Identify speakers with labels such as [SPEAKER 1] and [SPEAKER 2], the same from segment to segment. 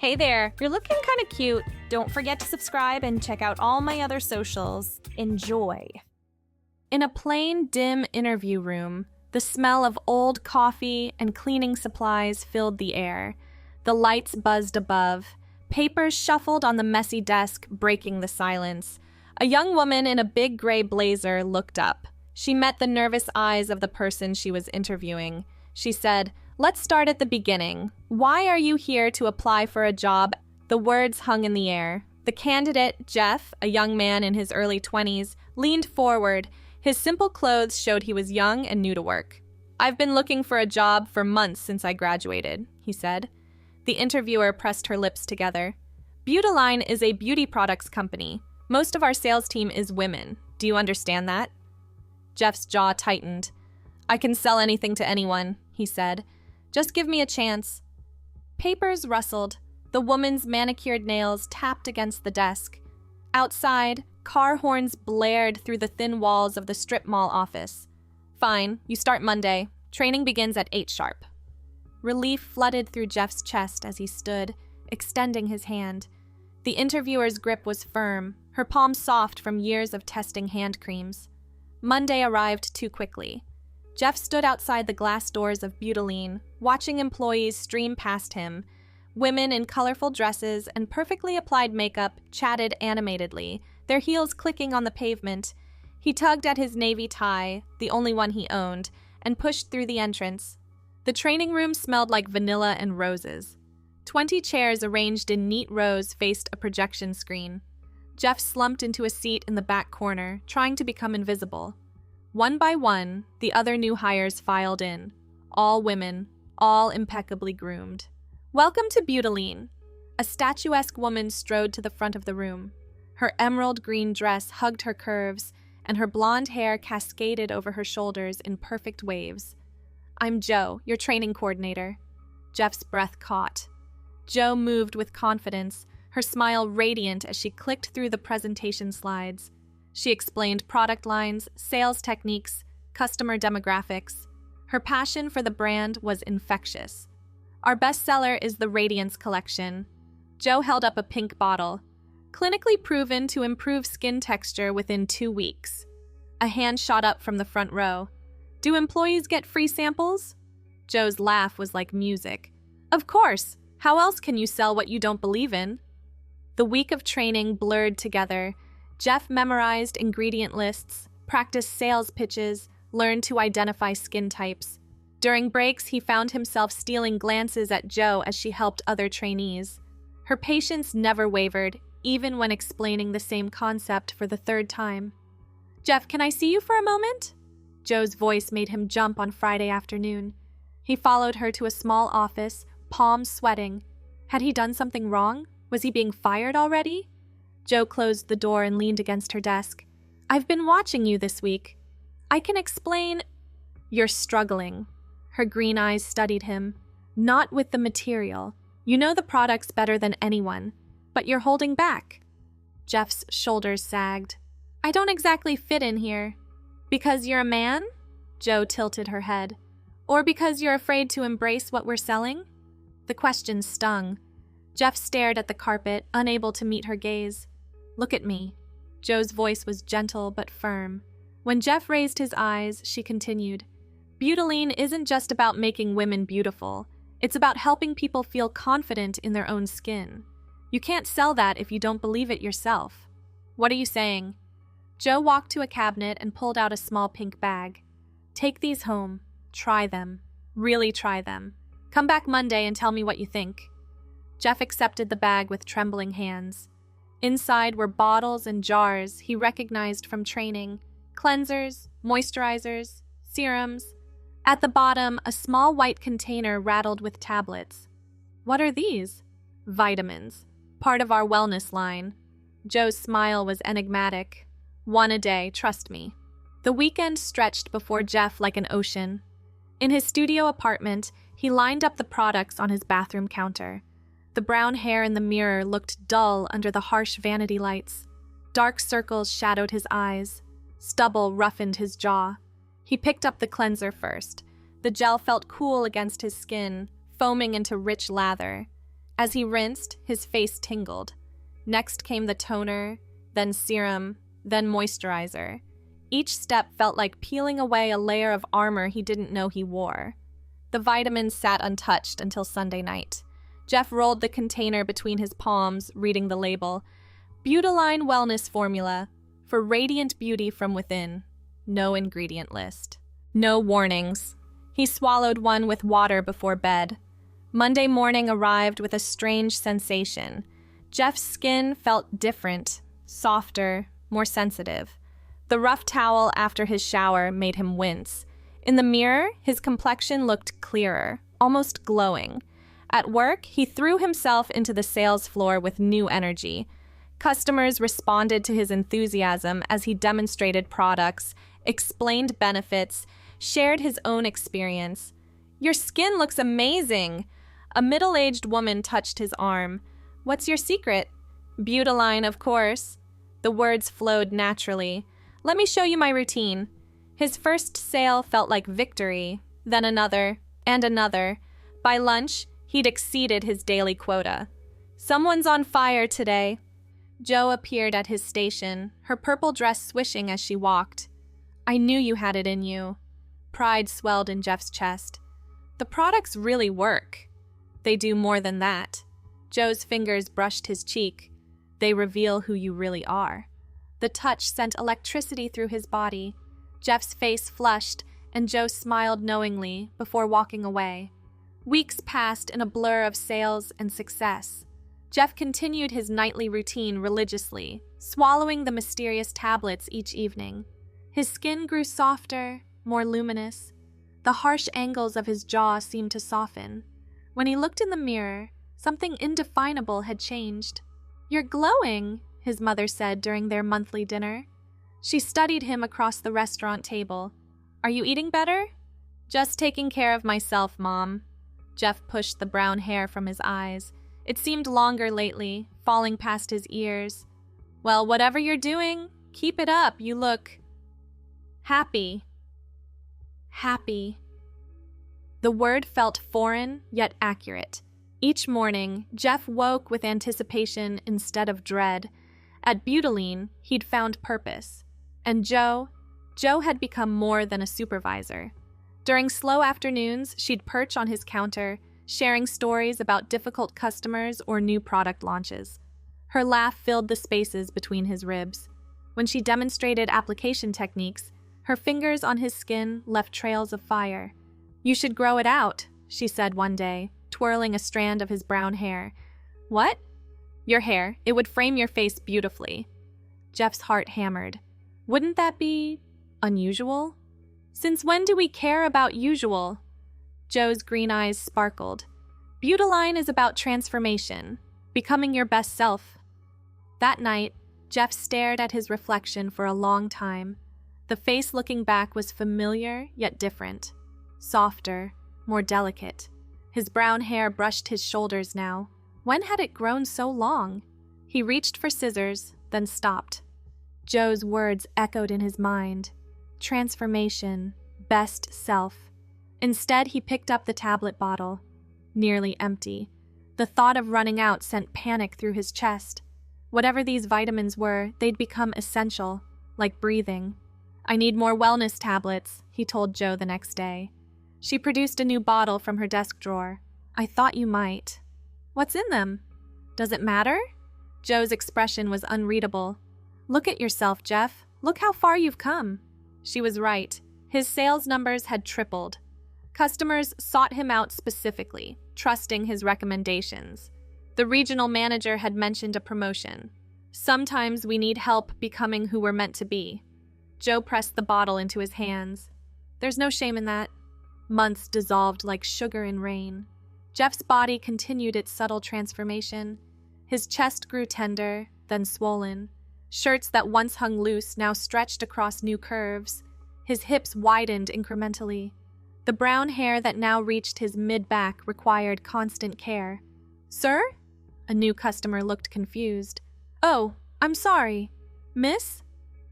[SPEAKER 1] Hey there, you're looking kind of cute. Don't forget to subscribe and check out all my other socials. Enjoy. In a plain, dim interview room, the smell of old coffee and cleaning supplies filled the air. The lights buzzed above. Papers shuffled on the messy desk, breaking the silence. A young woman in a big gray blazer looked up. She met the nervous eyes of the person she was interviewing. She said, "Let's start at the beginning. Why are you here to apply for a job?" The words hung in the air. The candidate, Jeff, a young man in his early 20s, leaned forward. His simple clothes showed he was young and new to work. "I've been looking for a job for months since I graduated," he said. The interviewer pressed her lips together. "Butilene is a beauty products company. Most of our sales team is women. Do you understand that?" Jeff's jaw tightened. "I can sell anything to anyone," he said. "Just give me a chance." Papers rustled. The woman's manicured nails tapped against the desk. Outside, car horns blared through the thin walls of the strip mall office. "Fine, you start Monday. Training begins at 8 sharp. Relief flooded through Jeff's chest as he stood, extending his hand. The interviewer's grip was firm, her palm soft from years of testing hand creams. Monday arrived too quickly. Jeff stood outside the glass doors of Butilene, watching employees stream past him. Women in colorful dresses and perfectly applied makeup chatted animatedly, their heels clicking on the pavement. He tugged at his navy tie, the only one he owned, and pushed through the entrance. The training room smelled like vanilla and roses. 20 chairs arranged in neat rows faced a projection screen. Jeff slumped into a seat in the back corner, trying to become invisible. One by one, the other new hires filed in. All women, all impeccably groomed. "Welcome to Butilene." A statuesque woman strode to the front of the room. Her emerald green dress hugged her curves, and her blonde hair cascaded over her shoulders in perfect waves. "I'm Jo, your training coordinator." Jeff's breath caught. Jo moved with confidence, her smile radiant as she clicked through the presentation slides. She explained product lines, sales techniques, customer demographics. Her passion for the brand was infectious. "Our bestseller is the Radiance collection." Jo held up a pink bottle. "Clinically proven to improve skin texture within 2 weeks." A hand shot up from the front row. "Do employees get free samples?" Jo's laugh was like music. "Of course! How else can you sell what you don't believe in?" The week of training blurred together. Jeff memorized ingredient lists, practiced sales pitches, learned to identify skin types. During breaks, he found himself stealing glances at Jo as she helped other trainees. Her patience never wavered, even when explaining the same concept for the 3rd time. "Jeff, can I see you for a moment?" Jo's voice made him jump on Friday afternoon. He followed her to a small office, palms sweating. Had he done something wrong? Was he being fired already? Jo closed the door and leaned against her desk. "I've been watching you this week. I can explain—" "You're struggling." Her green eyes studied him. "Not with the material. You know the products better than anyone, but you're holding back." Jeff's shoulders sagged. "I don't exactly fit in here." "Because you're a man?" Jo tilted her head. "Or because you're afraid to embrace what we're selling?" The question stung. Jeff stared at the carpet, unable to meet her gaze. "Look at me." Jo's voice was gentle but firm. When Jeff raised his eyes, she continued, "Butilene isn't just about making women beautiful. It's about helping people feel confident in their own skin. You can't sell that if you don't believe it yourself." "What are you saying?" Jo walked to a cabinet and pulled out a small pink bag. "Take these home. Try them. Really try them. Come back Monday and tell me what you think." Jeff accepted the bag with trembling hands. Inside were bottles and jars he recognized from training, cleansers, moisturizers, serums. At the bottom, a small white container rattled with tablets. "What are these?" "Vitamins. Part of our wellness line." Jo's smile was enigmatic. "One a day, trust me." The weekend stretched before Jeff like an ocean. In his studio apartment, he lined up the products on his bathroom counter. The brown hair in the mirror looked dull under the harsh vanity lights. Dark circles shadowed his eyes. Stubble roughened his jaw. He picked up the cleanser first. The gel felt cool against his skin, foaming into rich lather. As he rinsed, his face tingled. Next came the toner, then serum, then moisturizer. Each step felt like peeling away a layer of armor he didn't know he wore. The vitamins sat untouched until Sunday night. Jeff rolled the container between his palms, reading the label. Butilene Wellness Formula for radiant beauty from within. No ingredient list. No warnings. He swallowed one with water before bed. Monday morning arrived with a strange sensation. Jeff's skin felt different, softer, more sensitive. The rough towel after his shower made him wince. In the mirror, his complexion looked clearer, almost glowing. At work, he threw himself into the sales floor with new energy. Customers responded to his enthusiasm as he demonstrated products, explained benefits, shared his own experience. "Your skin looks amazing!" A middle-aged woman touched his arm. "What's your secret?" "Butilene, of course." The words flowed naturally. "Let me show you my routine." His first sale felt like victory, then another, and another. By lunch, he'd exceeded his daily quota. "Someone's on fire today." Jo appeared at his station, her purple dress swishing as she walked. "I knew you had it in you." Pride swelled in Jeff's chest. "The products really work." "They do more than that." Jo's fingers brushed his cheek. "They reveal who you really are." The touch sent electricity through his body. Jeff's face flushed, and Jo smiled knowingly before walking away. Weeks passed in a blur of sales and success. Jeff continued his nightly routine religiously, swallowing the mysterious tablets each evening. His skin grew softer, more luminous. The harsh angles of his jaw seemed to soften. When he looked in the mirror, something indefinable had changed. "You're glowing," his mother said during their monthly dinner. She studied him across the restaurant table. "Are you eating better?" "Just taking care of myself, Mom." Jeff pushed the brown hair from his eyes. It seemed longer lately, falling past his ears. "Well, whatever you're doing, keep it up. You look happy." Happy. The word felt foreign, yet accurate. Each morning, Jeff woke with anticipation instead of dread. At Butilene, he'd found purpose. And Jo had become more than a supervisor. During slow afternoons, she'd perch on his counter, sharing stories about difficult customers or new product launches. Her laugh filled the spaces between his ribs. When she demonstrated application techniques, her fingers on his skin left trails of fire. "You should grow it out," she said one day, twirling a strand of his brown hair. "What?" "Your hair. It would frame your face beautifully." Jeff's heart hammered. Wouldn't that be unusual? Since when do we care about usual? Jo's green eyes sparkled. Butilene is about transformation, becoming your best self. That night, Jeff stared at his reflection for a long time. The face looking back was familiar yet different. Softer, more delicate. His brown hair brushed his shoulders now. When had it grown so long? He reached for scissors, then stopped. Jo's words echoed in his mind. Transformation, best self. Instead, he picked up the tablet bottle. Nearly empty. The thought of running out sent panic through his chest. Whatever these vitamins were, they'd become essential, like breathing. "I need more wellness tablets," he told Jo the next day. She produced a new bottle from her desk drawer. "I thought you might." "What's in them?" "Does it matter?" Jo's expression was unreadable. "Look at yourself, Jeff. Look how far you've come." She was right. His sales numbers had tripled. Customers sought him out specifically, trusting his recommendations. The regional manager had mentioned a promotion. "Sometimes we need help becoming who we're meant to be." Jo pressed the bottle into his hands. "There's no shame in that." Months dissolved like sugar in rain. Jeff's body continued its subtle transformation. His chest grew tender, then swollen. Shirts that once hung loose now stretched across new curves. His hips widened incrementally. The brown hair that now reached his mid-back required constant care. "Sir?" A new customer looked confused. "Oh, I'm sorry. Miss?"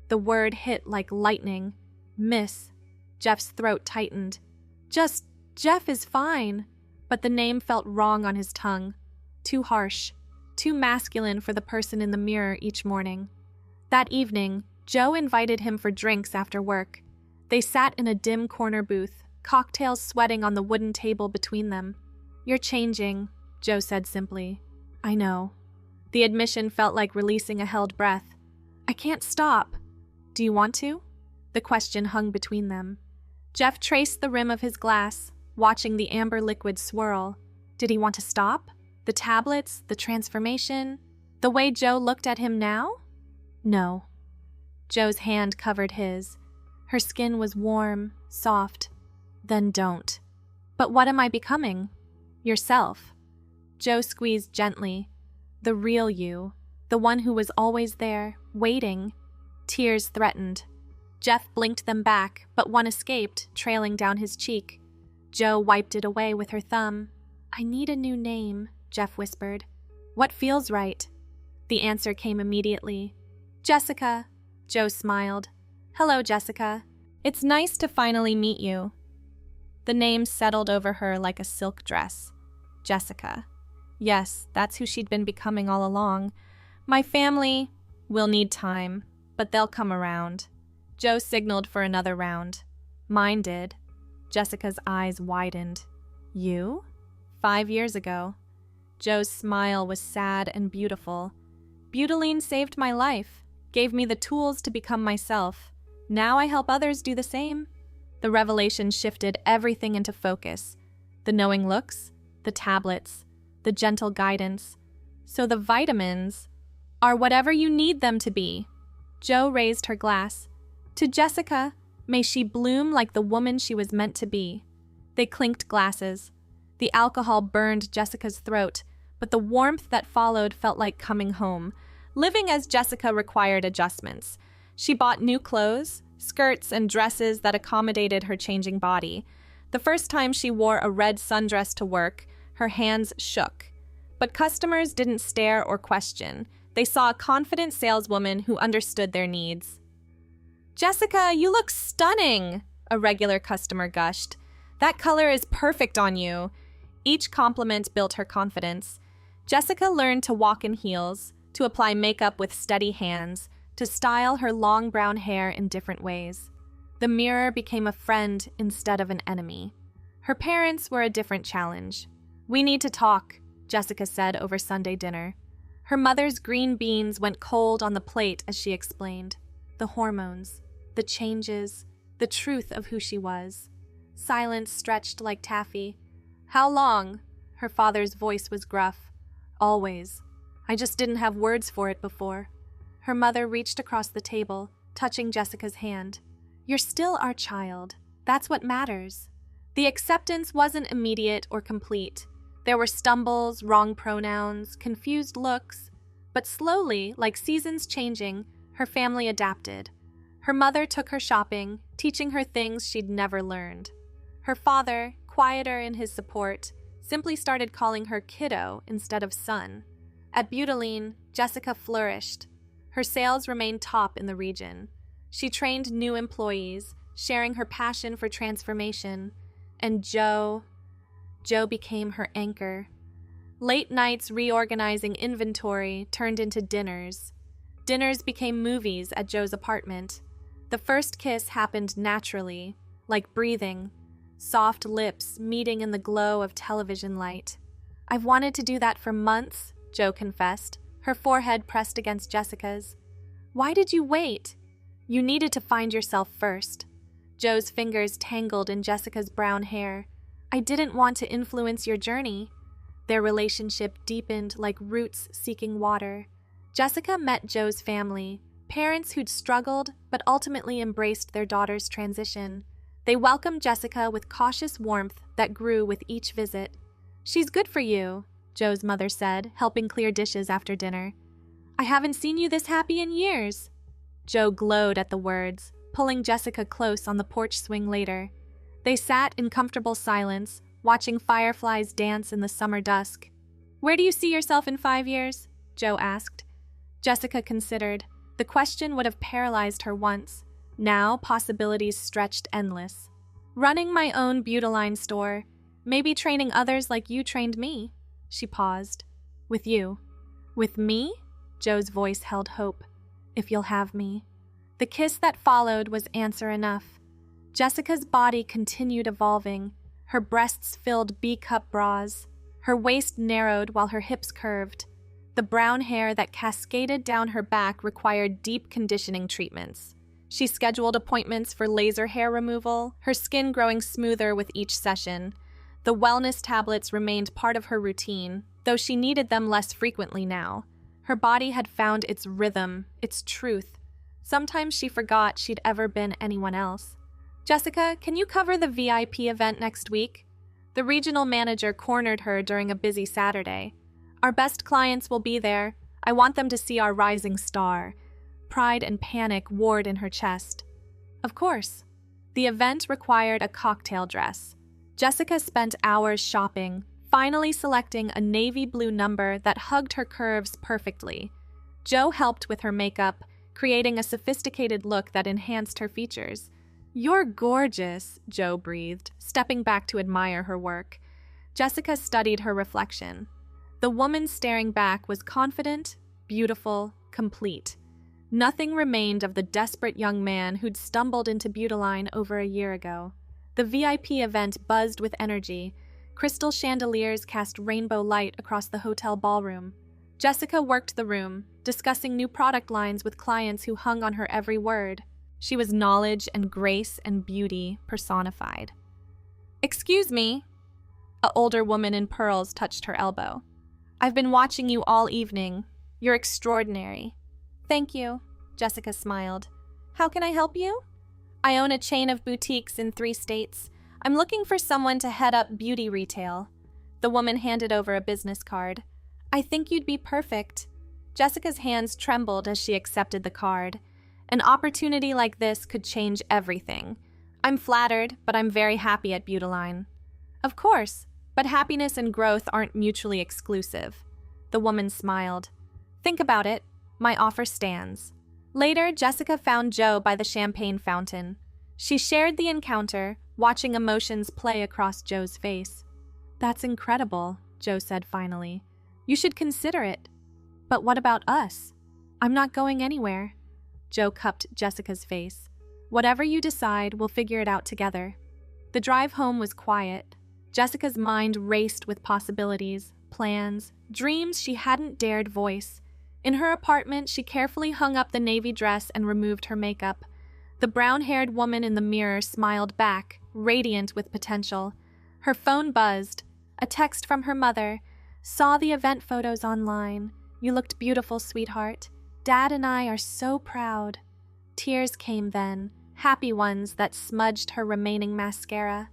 [SPEAKER 1] The word hit like lightning. "Miss." Jeff's throat tightened. Jeff is fine." But the name felt wrong on his tongue. too harsh, too masculine for the person in the mirror each morning. That evening, Joe invited him for drinks after work. They sat in a dim corner booth, cocktails sweating on the wooden table between them. "You're changing," Joe said simply. "I know." The admission felt like releasing a held breath. "I can't stop." "Do you want to?" The question hung between them. Jeff traced the rim of his glass, watching the amber liquid swirl. Did he want to stop? The tablets, the transformation, the way Joe looked at him now? No. Joe's hand covered his. Her skin was warm, soft. "Then don't." "But what am I becoming?" "Yourself." Joe squeezed gently. The real you, the one who was always there, waiting. Tears threatened. Jeff blinked them back, but one escaped, trailing down his cheek. Joe wiped it away with her thumb. "I need a new name," Jeff whispered. "What feels right?" The answer came immediately. "Jessica." Joe smiled. "Hello, Jessica. It's nice to finally meet you." The name settled over her like a silk dress. Jessica. Yes, that's who she'd been becoming all along. "My family will need time, but they'll come around." Joe signaled for another round. "Mine did." Jessica's eyes widened. "You?" 5 years ago. Joe's smile was sad and beautiful. "Butilene saved my life, gave me the tools to become myself. Now I help others do the same." The revelation shifted everything into focus. The knowing looks, the tablets, the gentle guidance. So the vitamins are whatever you need them to be. Joe raised her glass. "To Jessica, may she bloom like the woman she was meant to be." They clinked glasses. The alcohol burned Jessica's throat, but the warmth that followed felt like coming home. Living as Jessica required adjustments. She bought new clothes, skirts and dresses that accommodated her changing body. The first time she wore a red sundress to work, her hands shook. But customers didn't stare or question. They saw a confident saleswoman who understood their needs. "Jessica, you look stunning," a regular customer gushed. "That color is perfect on you." Each compliment built her confidence. Jessica learned to walk in heels, to apply makeup with steady hands, to style her long brown hair in different ways. The mirror became a friend instead of an enemy. Her parents were a different challenge. "We need to talk," Jessica said over Sunday dinner. Her mother's green beans went cold on the plate as she explained. The hormones, the changes, the truth of who she was. Silence stretched like taffy. "How long?" Her father's voice was gruff. "Always. I just didn't have words for it before." Her mother reached across the table, touching Jessica's hand. "You're still our child. That's what matters." The acceptance wasn't immediate or complete. There were stumbles, wrong pronouns, confused looks. But slowly, like seasons changing, her family adapted. Her mother took her shopping, teaching her things she'd never learned. Her father, quieter in his support, simply started calling her kiddo instead of son. At Butilene, Jessica flourished. Her sales remained top in the region. She trained new employees, sharing her passion for transformation. And Joe became her anchor. Late nights reorganizing inventory turned into dinners. Dinners became movies at Joe's apartment. The first kiss happened naturally, like breathing, soft lips meeting in the glow of television light. "I've wanted to do that for months," Joe confessed, her forehead pressed against Jessica's. "Why did you wait?" "You needed to find yourself first." Joe's fingers tangled in Jessica's brown hair. "I didn't want to influence your journey." Their relationship deepened like roots seeking water. Jessica met Joe's family, parents who'd struggled but ultimately embraced their daughter's transition. They welcomed Jessica with cautious warmth that grew with each visit. "She's good for you," Joe's mother said, helping clear dishes after dinner. "I haven't seen you this happy in years." Joe glowed at the words, pulling Jessica close on the porch swing later. They sat in comfortable silence, watching fireflies dance in the summer dusk. "Where do you see yourself in 5 years?" Joe asked. Jessica considered. The question would have paralyzed her once. Now possibilities stretched endless. "Running my own Butilene store, maybe training others like you trained me." She paused. With you. With me? Joe's voice held hope. If you'll have me. The kiss that followed was answer enough. Jessica's body continued evolving. Her breasts filled B-cup bras. Her waist narrowed while her hips curved. The brown hair that cascaded down her back required deep conditioning treatments. She scheduled appointments for laser hair removal, her skin growing smoother with each session. The wellness tablets remained part of her routine, though she needed them less frequently now. Her body had found its rhythm, its truth. Sometimes she forgot she'd ever been anyone else. Jessica, can you cover the VIP event next week? The regional manager cornered her during a busy Saturday. Our best clients will be there. I want them to see our rising star. Pride and panic warred in her chest. Of course. The event required a cocktail dress. Jessica spent hours shopping, finally selecting a navy blue number that hugged her curves perfectly. Joe helped with her makeup, creating a sophisticated look that enhanced her features. You're gorgeous, Joe breathed, stepping back to admire her work. Jessica studied her reflection. The woman staring back was confident, beautiful, complete. Nothing remained of the desperate young man who'd stumbled into Butilene over a year ago. The VIP event buzzed with energy. Crystal chandeliers cast rainbow light across the hotel ballroom. Jessica worked the room, discussing new product lines with clients who hung on her every word. She was knowledge and grace and beauty personified. Excuse me. An older woman in pearls touched her elbow. I've been watching you all evening. You're extraordinary. Thank you, Jessica smiled. How can I help you? I own a chain of boutiques in 3 states. I'm looking for someone to head up beauty retail. The woman handed over a business card. I think you'd be perfect. Jessica's hands trembled as she accepted the card. An opportunity like this could change everything. I'm flattered, but I'm very happy at Butilene. Of course, but happiness and growth aren't mutually exclusive. The woman smiled. Think about it. My offer stands. Later, Jessica found Joe by the champagne fountain. She shared the encounter, watching emotions play across Joe's face. That's incredible, Joe said finally. You should consider it. But what about us? I'm not going anywhere. Joe cupped Jessica's face. Whatever you decide, we'll figure it out together. The drive home was quiet. Jessica's mind raced with possibilities, plans, dreams she hadn't dared voice. In her apartment, she carefully hung up the navy dress and removed her makeup. The brown-haired woman in the mirror smiled back, radiant with potential. Her phone buzzed. A text from her mother. Saw the event photos online. You looked beautiful, sweetheart. Dad and I are so proud. Tears came then, happy ones that smudged her remaining mascara.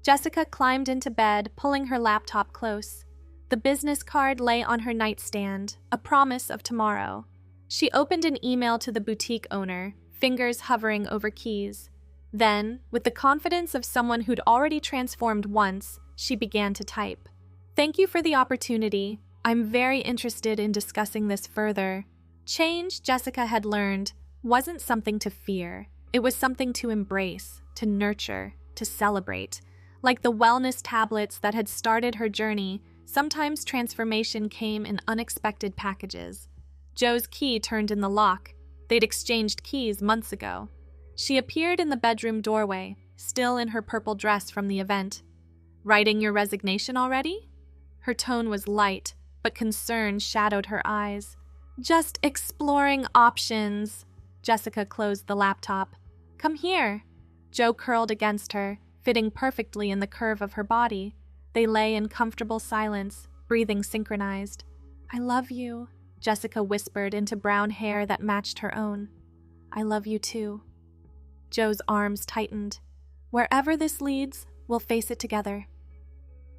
[SPEAKER 1] Jessica climbed into bed, pulling her laptop close. The business card lay on her nightstand, a promise of tomorrow. She opened an email to the boutique owner, fingers hovering over keys. Then, with the confidence of someone who'd already transformed once, she began to type. Thank you for the opportunity. I'm very interested in discussing this further. Change, Jessica had learned, wasn't something to fear. It was something to embrace, to nurture, to celebrate. Like the wellness tablets that had started her journey, sometimes transformation came in unexpected packages. Joe's key turned in the lock. They'd exchanged keys months ago. She appeared in the bedroom doorway, still in her purple dress from the event. Writing your resignation already? Her tone was light, but concern shadowed her eyes. Just exploring options. Jessica closed the laptop. Come here. Joe curled against her, fitting perfectly in the curve of her body. They lay in comfortable silence, breathing synchronized. I love you, Jessica whispered into brown hair that matched her own. I love you too. Joe's arms tightened. Wherever this leads, we'll face it together.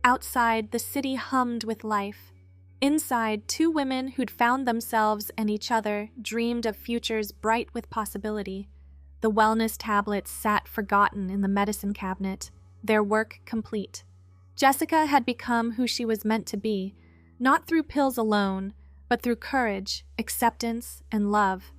[SPEAKER 1] Outside, the city hummed with life. Inside, 2 women who'd found themselves and each other dreamed of futures bright with possibility. The wellness tablets sat forgotten in the medicine cabinet, their work complete. Jessica had become who she was meant to be, not through pills alone, but through courage, acceptance, and love.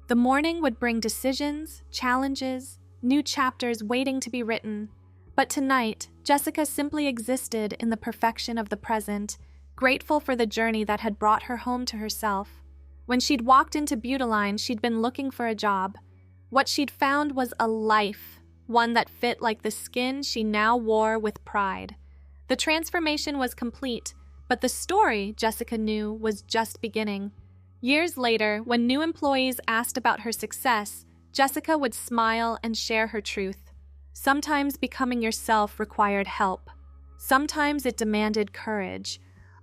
[SPEAKER 1] The morning would bring decisions, challenges, new chapters waiting to be written. But tonight, Jessica simply existed in the perfection of the present, grateful for the journey that had brought her home to herself. When she'd walked into Butilene, she'd been looking for a job. What she'd found was a life, one that fit like the skin she now wore with pride. The transformation was complete, but the story, Jessica knew, was just beginning. Years later, when new employees asked about her success, Jessica would smile and share her truth. Sometimes becoming yourself required help. Sometimes it demanded courage.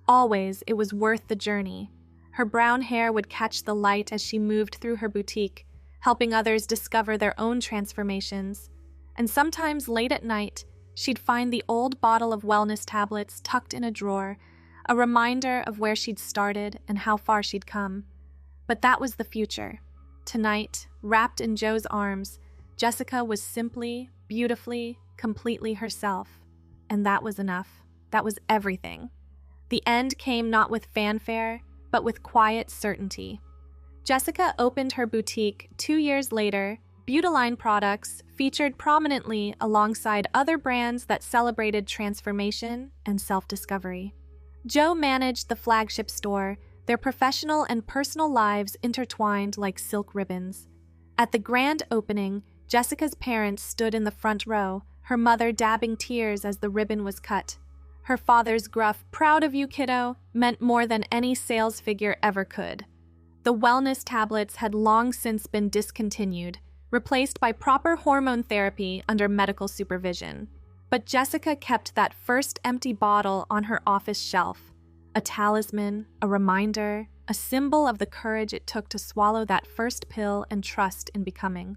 [SPEAKER 1] Always, it was worth the journey. Her brown hair would catch the light as she moved through her boutique, helping others discover their own transformations. And sometimes late at night, she'd find the old bottle of wellness tablets tucked in a drawer, a reminder of where she'd started and how far she'd come. But that was the future. Tonight, wrapped in Joe's arms, Jessica was simply, beautifully, completely herself. And that was enough. That was everything. The end came not with fanfare, but with quiet certainty. Jessica opened her boutique 2 years later. Butilene products featured prominently alongside other brands that celebrated transformation and self-discovery. Joe managed the flagship store, their professional and personal lives intertwined like silk ribbons. At the grand opening, Jessica's parents stood in the front row, her mother dabbing tears as the ribbon was cut. Her father's gruff, "Proud of you, kiddo," meant more than any sales figure ever could. The wellness tablets had long since been discontinued, replaced by proper hormone therapy under medical supervision. But Jessica kept that first empty bottle on her office shelf, a talisman, a reminder, a symbol of the courage it took to swallow that first pill and trust in becoming.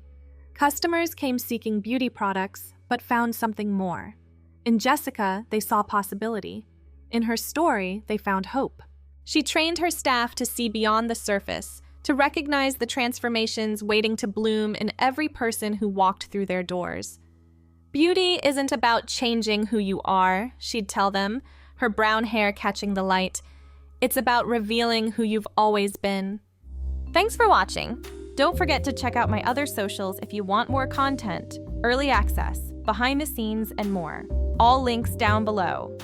[SPEAKER 1] Customers came seeking beauty products, but found something more. In Jessica, they saw possibility. In her story, they found hope. She trained her staff to see beyond the surface, to recognize the transformations waiting to bloom in every person who walked through their doors. Beauty isn't about changing who you are, she'd tell them, her brown hair catching the light. It's about revealing who you've always been. Thanks for watching. Don't forget to check out my other socials if you want more content, early access, behind the scenes, and more. All links down below.